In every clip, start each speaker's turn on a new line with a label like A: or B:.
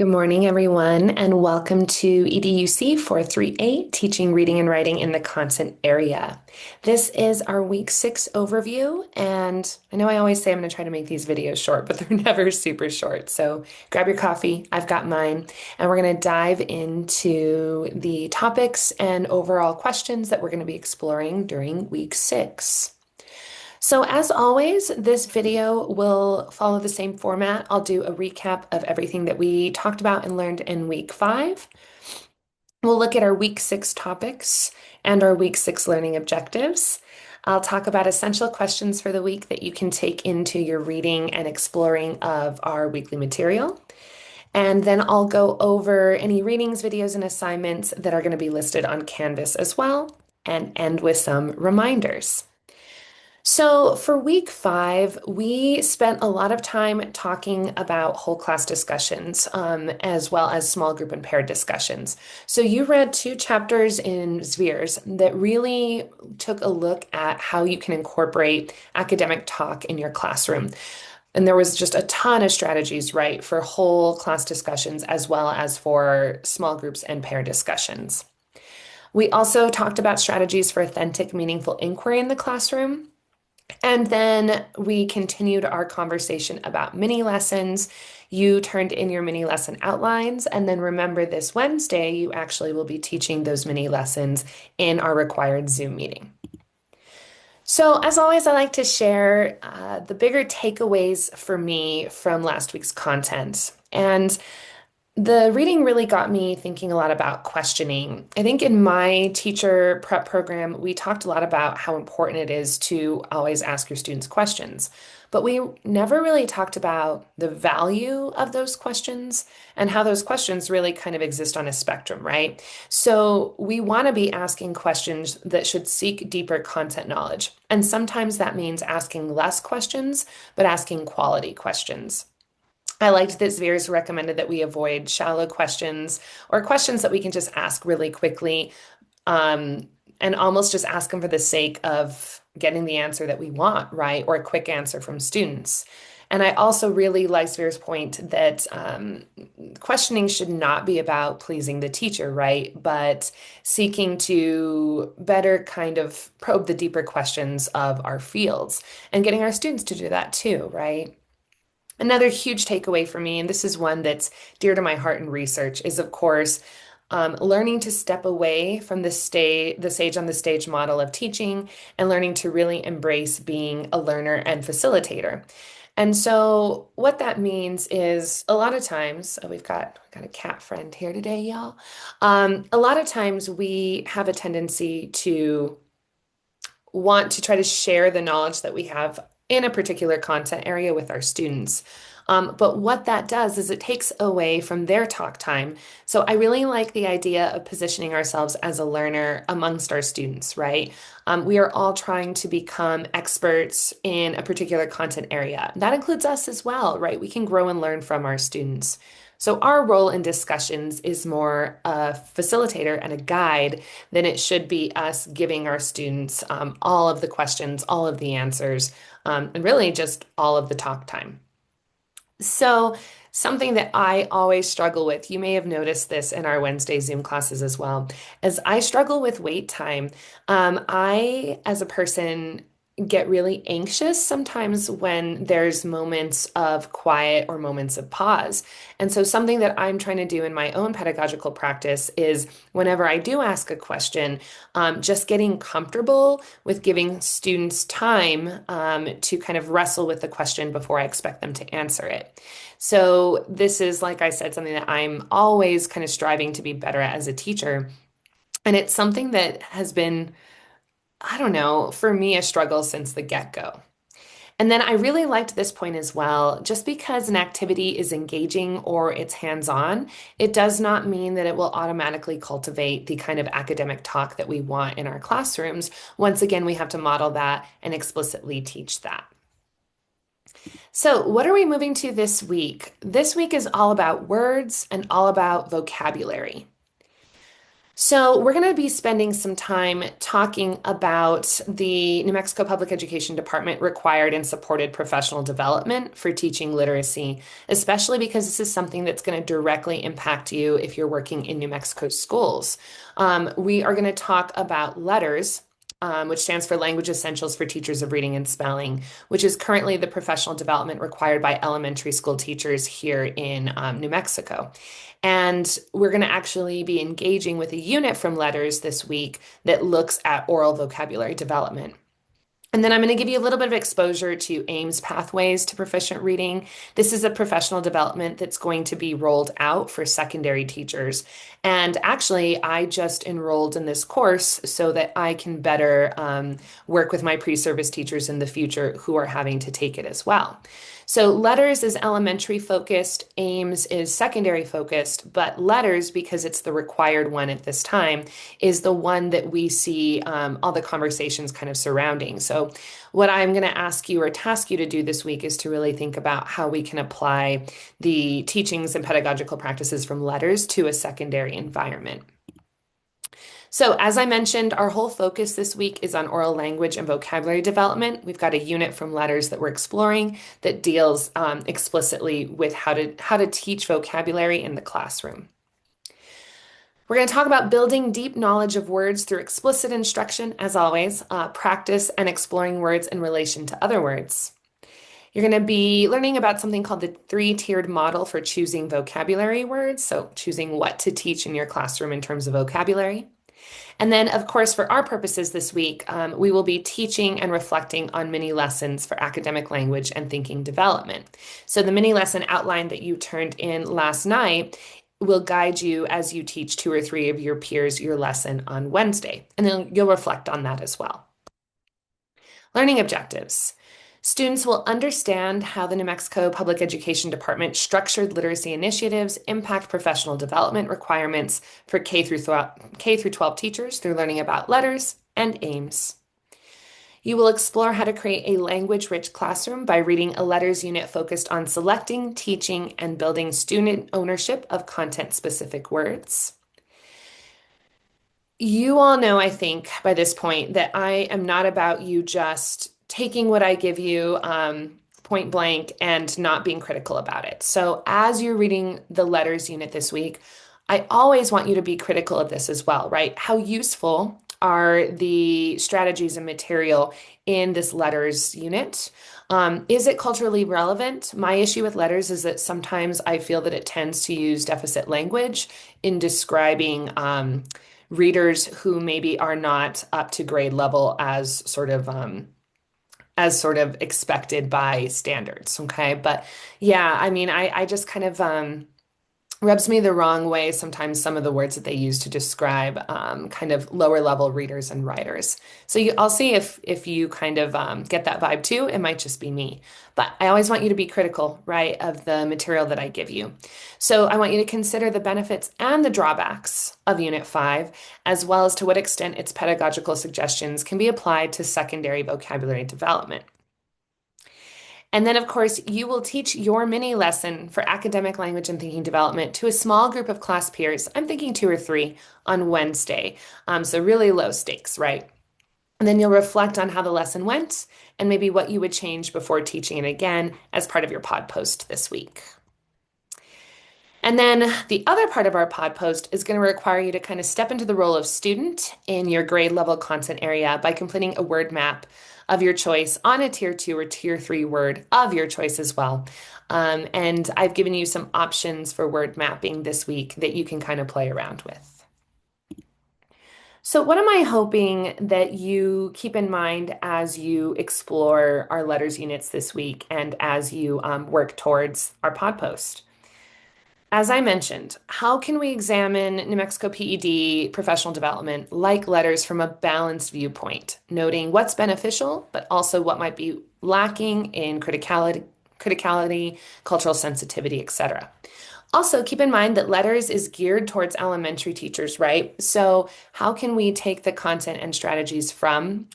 A: Good morning, everyone, and welcome to EDUC 438, Teaching Reading and Writing in the Content Area. This is our week 6 overview, and I know I always say I'm going to try to make these videos short, but they're never super short. So grab your coffee, I've got mine, and we're going to dive into the topics and overall questions that we're going to be exploring during week 6. So as always, this video will follow the same format. I'll do a recap of everything that we talked about and learned in week 5. We'll look at our week 6 topics and our week 6 learning objectives. I'll talk about essential questions for the week that you can take into your reading and exploring of our weekly material. And then I'll go over any readings, videos, and assignments that are going to be listed on Canvas as well, and end with some reminders. So for week 5, we spent a lot of time talking about whole class discussions, as well as small group and paired discussions. So you read 2 chapters in Spheres that really took a look at how you can incorporate academic talk in your classroom. And there was just a ton of strategies, right, for whole class discussions as well as for small groups and pair discussions. We also talked about strategies for authentic, meaningful inquiry in the classroom. And then we continued our conversation about mini lessons. You turned in your mini lesson outlines, and then remember this Wednesday, you actually will be teaching those mini lessons in our required Zoom meeting. So as always, I like to share the bigger takeaways for me from last week's content. And the reading really got me thinking a lot about questioning. I think in my teacher prep program, we talked a lot about how important it is to always ask your students questions, but we never really talked about the value of those questions and how those questions really kind of exist on a spectrum, right? So we want to be asking questions that should seek deeper content knowledge. And sometimes that means asking less questions, but asking quality questions. I liked that Zvere's recommended that we avoid shallow questions or questions that we can just ask really quickly, and almost just ask them for the sake of getting the answer that we want, right? Or a quick answer from students. And I also really like Zvere's point that questioning should not be about pleasing the teacher, right? But seeking to better kind of probe the deeper questions of our fields and getting our students to do that too, right? Another huge takeaway for me, and this is one that's dear to my heart in research, is of course learning to step away from the sage on the stage model of teaching and learning to really embrace being a learner and facilitator. And so what that means is a lot of times, we've got a cat friend here today, y'all. A lot of times we have a tendency to want to try to share the knowledge that we have in a particular content area with our students. But what that does is it takes away from their talk time. So I really like the idea of positioning ourselves as a learner amongst our students, right? We are all trying to become experts in a particular content area. That includes us as well, right? We can grow and learn from our students. So our role in discussions is more a facilitator and a guide than it should be us giving our students all of the questions, all of the answers, and really just all of the talk time. So something that I always struggle with, you may have noticed this in our Wednesday Zoom classes as well, is I struggle with wait time. I, as a person, get really anxious sometimes when there's moments of quiet or moments of pause. And so something that I'm trying to do in my own pedagogical practice is whenever I do ask a question, just getting comfortable with giving students time to kind of wrestle with the question before I expect them to answer it. So this is, like I said, something that I'm always kind of striving to be better at as a teacher. And it's something that has been, I don't know, for me, a struggle since the get-go. And then I really liked this point as well. Just because an activity is engaging or it's hands-on, it does not mean that it will automatically cultivate the kind of academic talk that we want in our classrooms. Once again, we have to model that and explicitly teach that. So, what are we moving to this week? This week is all about words and all about vocabulary. So, we're going to be spending some time talking about the New Mexico Public Education Department required and supported professional development for teaching literacy, especially because this is something that's going to directly impact you if you're working in New Mexico schools. We are going to talk about LETRS, which stands for Language Essentials for Teachers of Reading and Spelling, which is currently the professional development required by elementary school teachers here in New Mexico. And we're going to actually be engaging with a unit from LETRS this week that looks at oral vocabulary development. And then I'm going to give you a little bit of exposure to AIMS pathways to proficient reading. This is a professional development that's going to be rolled out for secondary teachers. And actually, I just enrolled in this course so that I can better work with my pre-service teachers in the future who are having to take it as well. So LETRS is elementary focused, AIMS is secondary focused, but LETRS, because it's the required one at this time, is the one that we see all the conversations kind of surrounding. So what I'm going to ask you or task you to do this week is to really think about how we can apply the teachings and pedagogical practices from LETRS to a secondary environment. So, as I mentioned, our whole focus this week is on oral language and vocabulary development. We've got a unit from LETRS that we're exploring that deals explicitly with how to teach vocabulary in the classroom. We're going to talk about building deep knowledge of words through explicit instruction, as always, practice and exploring words in relation to other words. You're going to be learning about something called the three-tiered model for choosing vocabulary words, so choosing what to teach in your classroom in terms of vocabulary. And then, of course, for our purposes this week, we will be teaching and reflecting on mini lessons for academic language and thinking development. So the mini lesson outline that you turned in last night will guide you as you teach two or three of your peers your lesson on Wednesday. And then you'll reflect on that as well. Learning objectives. Students will understand how the New Mexico Public Education Department structured literacy initiatives impact professional development requirements for K through 12 teachers through learning about LETRS and AIMS. You will explore how to create a language-rich classroom by reading a LETRS unit focused on selecting, teaching, and building student ownership of content-specific words. You all know, I think, by this point that I am not about you just taking what I give you point blank and not being critical about it. So as you're reading the LETRS unit this week, I always want you to be critical of this as well, right? How useful are the strategies and material in this LETRS unit? Is it culturally relevant? My issue with LETRS is that sometimes I feel that it tends to use deficit language in describing readers who maybe are not up to grade level as sort of expected by standards. Okay. But yeah, I mean, I just kind of rubs me the wrong way sometimes some of the words that they use to describe kind of lower level readers and writers. So I'll see if you kind of get that vibe too. It might just be me. But I always want you to be critical, right, of the material that I give you. So I want you to consider the benefits and the drawbacks of Unit 5, as well as to what extent its pedagogical suggestions can be applied to secondary vocabulary development. And then, of course, you will teach your mini lesson for academic language and thinking development to a small group of class peers. I'm thinking two or three on Wednesday. So really low stakes, right? And then you'll reflect on how the lesson went and maybe what you would change before teaching it again as part of your pod post this week. And then the other part of our pod post is going to require you to kind of step into the role of student in your grade level content area by completing a word map of your choice on a tier 2 or tier 3 word of your choice as well. And I've given you some options for word mapping this week that you can kind of play around with. So what am I hoping that you keep in mind as you explore our LETRS units this week and as you work towards our pod post? As I mentioned, how can we examine New Mexico PED professional development like LETRS from a balanced viewpoint, noting what's beneficial, but also what might be lacking in criticality, cultural sensitivity, etc. Also, keep in mind that LETRS is geared towards elementary teachers, right? So how can we take the content and strategies from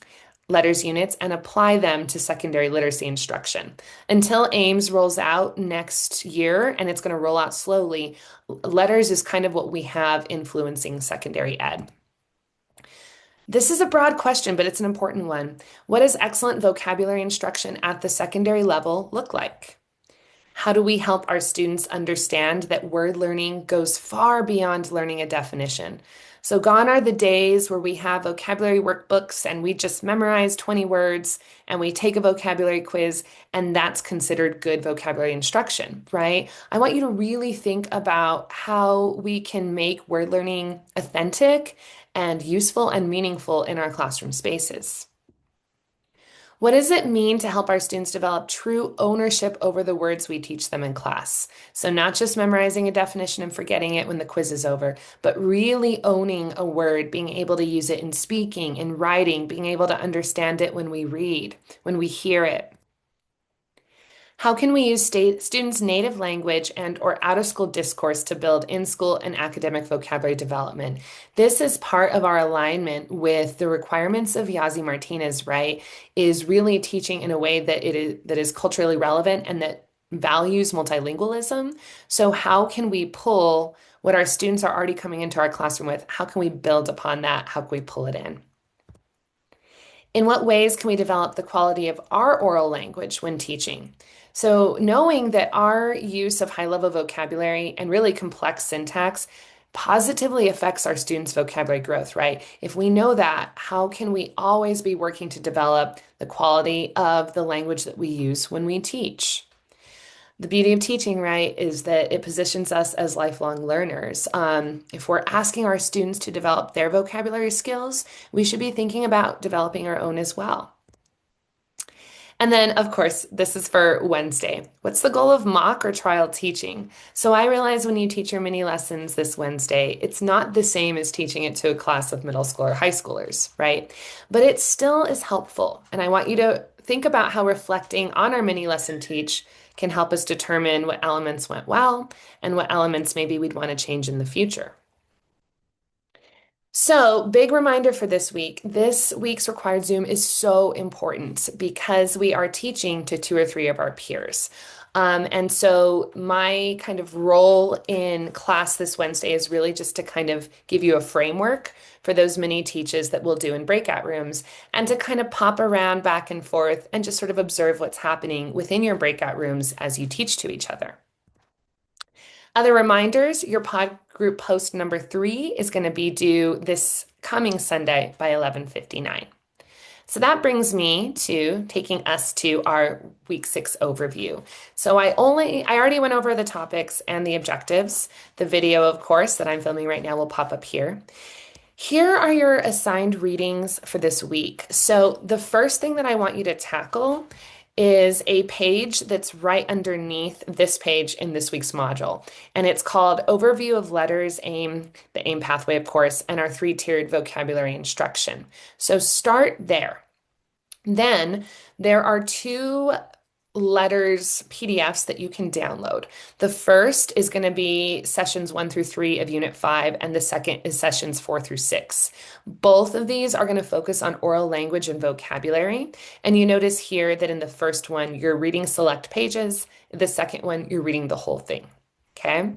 A: letters units and apply them to secondary literacy instruction. Until Ames rolls out next year, and it's going to roll out slowly, letters is kind of what we have influencing secondary ed. This is a broad question, but it's an important one. What does excellent vocabulary instruction at the secondary level look like? How do we help our students understand that word learning goes far beyond learning a definition? So gone are the days where we have vocabulary workbooks and we just memorize 20 words and we take a vocabulary quiz and that's considered good vocabulary instruction, right? I want you to really think about how we can make word learning authentic and useful and meaningful in our classroom spaces. What does it mean to help our students develop true ownership over the words we teach them in class? So, not just memorizing a definition and forgetting it when the quiz is over, but really owning a word, being able to use it in speaking, in writing, being able to understand it when we read, when we hear it. How can we use students' native language and or out-of-school discourse to build in-school and academic vocabulary development? This is part of our alignment with the requirements of Yazzie Martinez, right? Is really teaching in a way that is culturally relevant and that values multilingualism. So how can we pull what our students are already coming into our classroom with? How can we build upon that? How can we pull it in? In what ways can we develop the quality of our oral language when teaching? So, knowing that our use of high-level vocabulary and really complex syntax positively affects our students' vocabulary growth, right? If we know that, how can we always be working to develop the quality of the language that we use when we teach? The beauty of teaching, right, is that it positions us as lifelong learners. If we're asking our students to develop their vocabulary skills, we should be thinking about developing our own as well. And then, of course, this is for Wednesday. What's the goal of mock or trial teaching? So I realize when you teach your mini lessons this Wednesday, it's not the same as teaching it to a class of middle school or high schoolers, right? But it still is helpful. And I want you to think about how reflecting on our mini lesson teach can help us determine what elements went well and what elements maybe we'd want to change in the future. So, big reminder for this week. This week's required Zoom is so important because we are teaching to 2 or 3 of our peers. And so my kind of role in class this Wednesday is really just to kind of give you a framework for those mini teaches that we'll do in breakout rooms and to kind of pop around back and forth and just sort of observe what's happening within your breakout rooms as you teach to each other. Other reminders, your pod group post number 3 is going to be due this coming Sunday by 11:59. So that brings me to taking us to our week 6 overview. So I already went over the topics and the objectives. The video, of course, that I'm filming right now will pop up here. Here are your assigned readings for this week. So the first thing that I want you to tackle is a page that's right underneath this page in this week's module. And it's called Overview of Letters, AIM, the AIM pathway, of course, and our 3-tiered vocabulary instruction. So start there. Then there are 2 letters PDFs that you can download. The first is going to be sessions 1 through 3 of Unit 5, and the second is sessions 4 through 6. Both of these are going to focus on oral language and vocabulary. And you notice here that in the first one, you're reading select pages. The second one, you're reading the whole thing. Okay.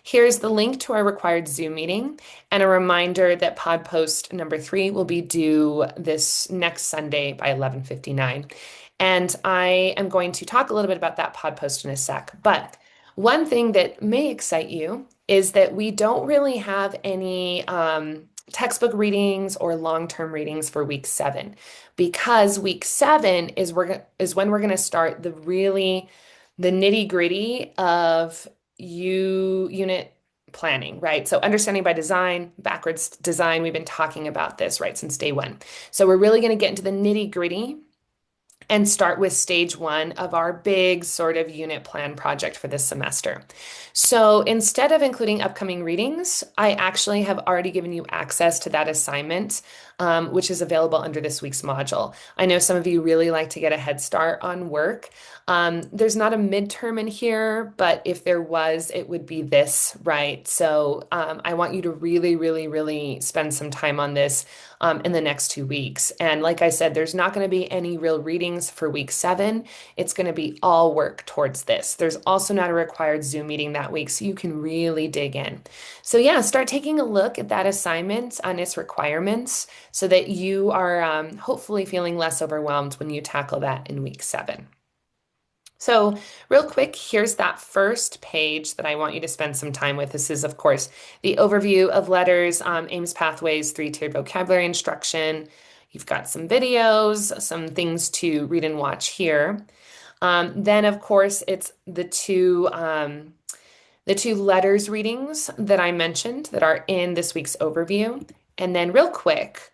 A: Here's the link to our required Zoom meeting and a reminder that pod post number 3 will be due this next Sunday by 11:59. And I am going to talk a little bit about that pod post in a sec. But one thing that may excite you is that we don't really have any textbook readings or long-term readings for week 7 because week 7 is when we're going to start the nitty-gritty of unit planning, right? So understanding by design, backwards design, we've been talking about this, right, since day 1. So we're really going to get into the nitty-gritty and start with stage one of our big sort of unit plan project for this semester. So instead of including upcoming readings, I actually have already given you access to that assignment, which is available under this week's module. I know some of you really like to get a head start on work. There's not a midterm in here, but if there was, it would be this, right? So I want you to really, really, really spend some time on this in the next 2 weeks. And like I said, there's not going to be any real readings for week 7. It's going to be all work towards this. There's also not a required Zoom meeting that week, so you can really dig in. So yeah, start taking a look at that assignment and its requirements so that you are hopefully feeling less overwhelmed when you tackle that in week 7. So, real quick, here's that first page that I want you to spend some time with. This is, of course, the overview of letters, Ames Pathways, three-tiered vocabulary instruction. You've got some videos, some things to read and watch here. Then, of course, it's the two letters readings that I mentioned that are in this week's overview. And then, real quick,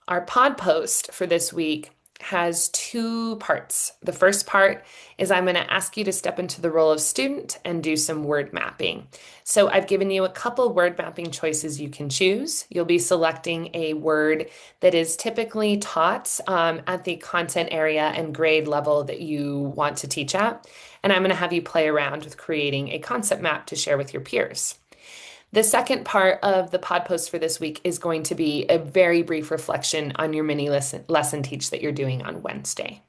A: our pod post for this week has 2 parts. The first part is I'm going to ask you to step into the role of student and do some word mapping. So I've given you a couple word mapping choices you can choose. You'll be selecting a word that is typically taught at the content area and grade level that you want to teach at. And I'm going to have you play around with creating a concept map to share with your peers. The second part of the pod post for this week is going to be a very brief reflection on your mini lesson teach that you're doing on Wednesday.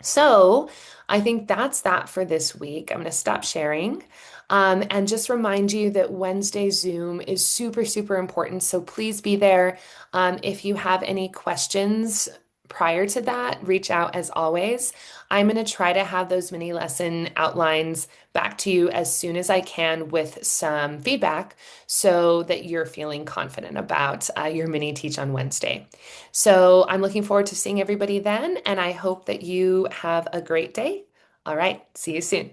A: So I think that's that for this week. I'm going to stop sharing and just remind you that Wednesday Zoom is super, super important. So please be there. If you have any questions prior to that, reach out as always. I'm going to try to have those mini lesson outlines back to you as soon as I can with some feedback so that you're feeling confident about your mini teach on Wednesday. So I'm looking forward to seeing everybody then, and I hope that you have a great day. All right, see you soon.